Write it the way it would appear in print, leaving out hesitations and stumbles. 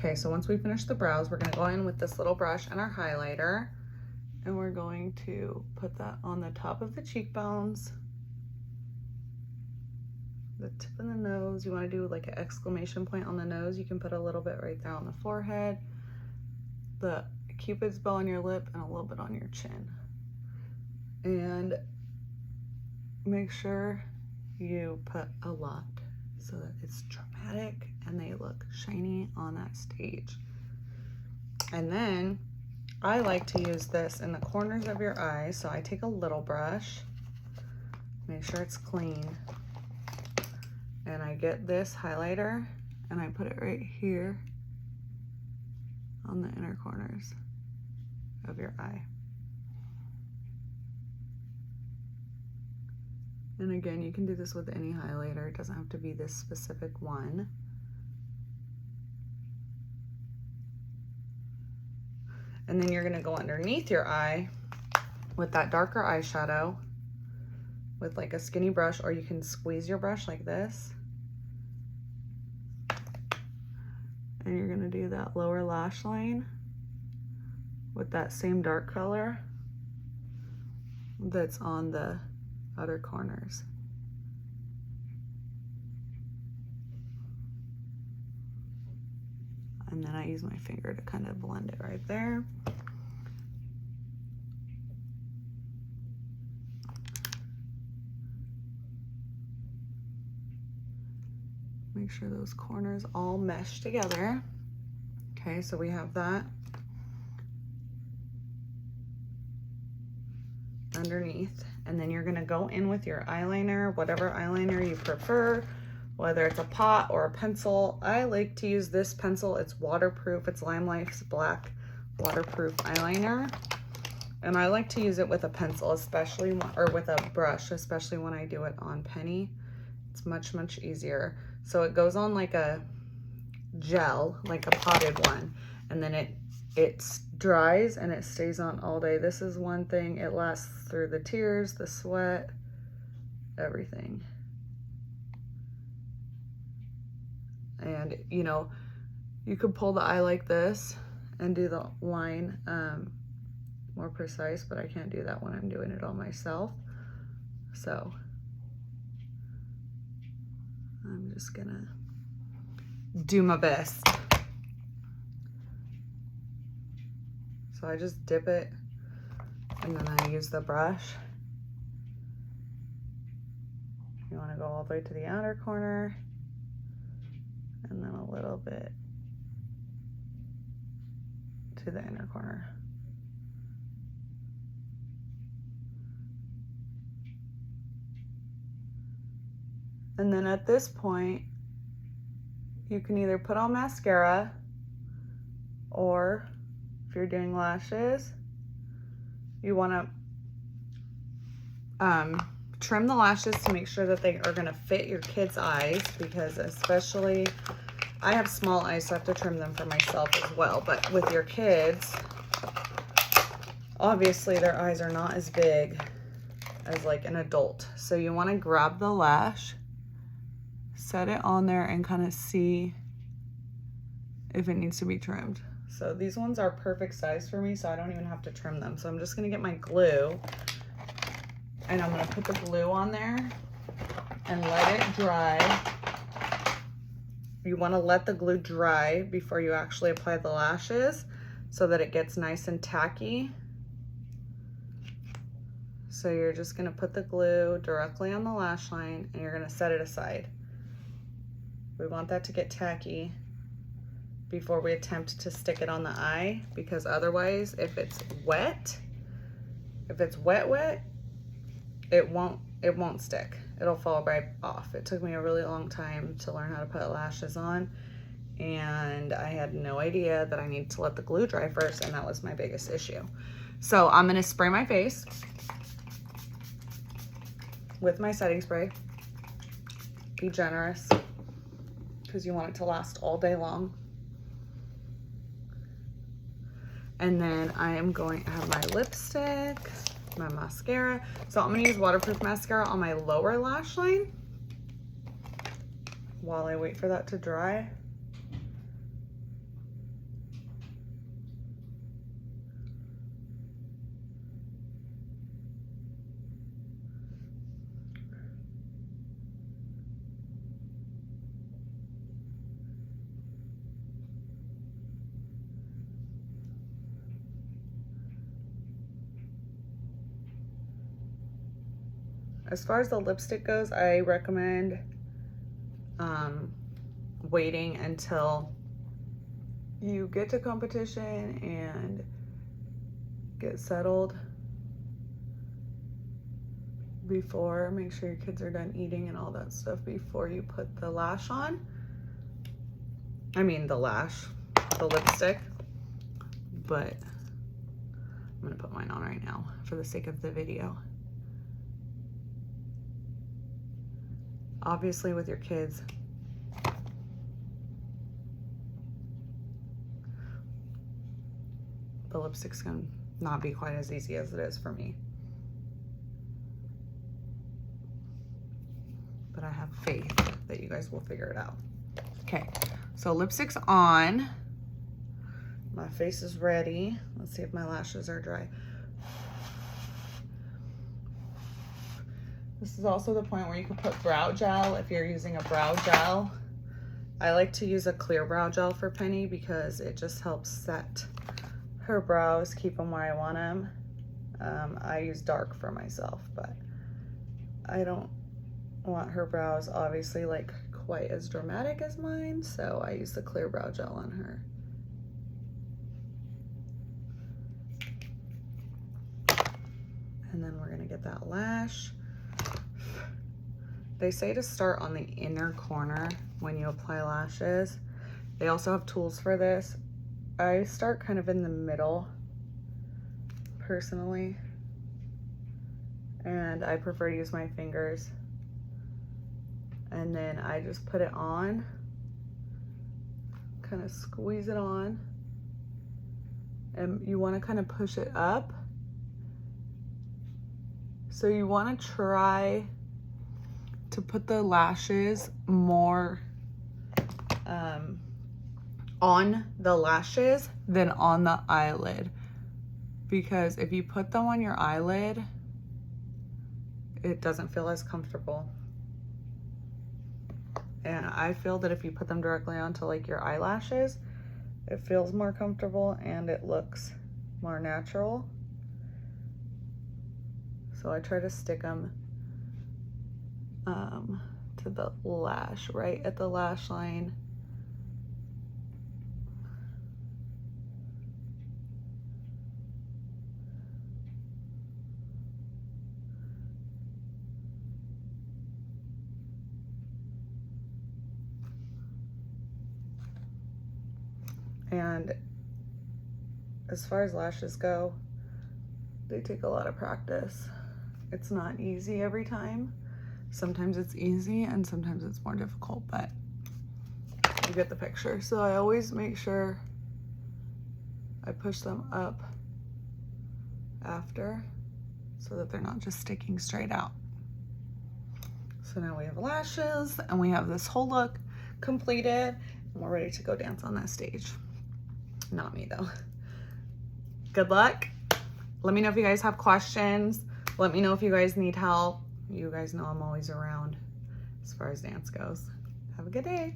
Okay, so once we finish the brows, we're gonna go in with this little brush and our highlighter, and we're going to put that on the top of the cheekbones, the tip of the nose. You wanna do like an exclamation point on the nose. You can put a little bit right there on the forehead, the Cupid's bow on your lip, and a little bit on your chin. And make sure you put a lot so that it's dramatic and they look shiny on that stage. And then I like to use this in the corners of your eyes. So I take a little brush, make sure it's clean, and I get this highlighter and I put it right here on the inner corners of your eye. And again, you can do this with any highlighter. It doesn't have to be this specific one. And then you're gonna go underneath your eye with that darker eyeshadow with like a skinny brush, or you can squeeze your brush like this. And you're gonna do that lower lash line with that same dark color that's on the outer corners. And then I use my finger to kind of blend it right there. Make sure those corners all mesh together. Okay, so we have that underneath. And then you're gonna go in with your eyeliner, whatever eyeliner you prefer, whether it's a pot or a pencil. I like to use this pencil. It's waterproof. It's Limelife's black waterproof eyeliner. And I like to use it with a pencil, especially, or with a brush, especially when I do it on Penny. It's much, much easier. So it goes on like a gel, like a potted one, and then it dries and it stays on all day. This is one thing. It lasts through the tears, the sweat, everything. And you know, you could pull the eye like this and do the line more precise, but I can't do that when I'm doing it all myself. So I'm just gonna do my best. So I just dip it and then I use the brush. You wanna go all the way to the outer corner and then a little bit to the inner corner. And then at this point, you can either put on mascara, or if you're doing lashes, you want to trim the lashes to make sure that they are going to fit your kids' eyes, because especially, I have small eyes, so I have to trim them for myself as well. But with your kids, obviously their eyes are not as big as like an adult. So you want to grab the lash, set it on there, and kind of see if it needs to be trimmed. So these ones are perfect size for me, so I don't even have to trim them. So I'm just gonna get my glue, and I'm gonna put the glue on there and let it dry. You wanna let the glue dry before you actually apply the lashes so that it gets nice and tacky. So you're just gonna put the glue directly on the lash line and you're gonna set it aside. We want that to get tacky before we attempt to stick it on the eye, because otherwise, if it's wet, it won't stick. It'll fall right off. It took me a really long time to learn how to put lashes on, and I had no idea that I needed to let the glue dry first, and that was my biggest issue. So I'm gonna spray my face with my setting spray. Be generous, because you want it to last all day long. And then I am going to have my lipstick, my mascara. So I'm gonna use waterproof mascara on my lower lash line while I wait for that to dry. As far as the lipstick goes, I recommend waiting until you get to competition and get settled before. Make sure your kids are done eating and all that stuff before you put the lash on. I mean the lipstick. But I'm gonna put mine on right now for the sake of the video. Obviously with your kids, the lipstick's gonna not be quite as easy as it is for me. But I have faith that you guys will figure it out. Okay, so lipstick's on. My face is ready. Let's see if my lashes are dry. This is also the point where you can put brow gel if you're using a brow gel. I like to use a clear brow gel for Penny because it just helps set her brows, keep them where I want them. I use dark for myself, but I don't want her brows obviously like quite as dramatic as mine, so I use the clear brow gel on her. And then we're gonna get that lash. They say to start on the inner corner when you apply lashes. They also have tools for this. I start kind of in the middle, personally. And I prefer to use my fingers. And then I just put it on, kind of squeeze it on. And you wanna kind of push it up. So you wanna try to put the lashes more on the lashes than on the eyelid, because if you put them on your eyelid, it doesn't feel as comfortable. And I feel that if you put them directly onto like your eyelashes, it feels more comfortable and it looks more natural. So I try to stick them to the lash, right at the lash line. And as far as lashes go, they take a lot of practice. It's not easy every time. Sometimes it's easy and sometimes it's more difficult, but you get the picture. So I always make sure I push them up after so that they're not just sticking straight out. So now we have lashes and we have this whole look completed and we're ready to go dance on that stage. Not me though. Good luck. Let me know if you guys have questions. Let me know if you guys need help. You guys know I'm always around as far as dance goes. Have a good day.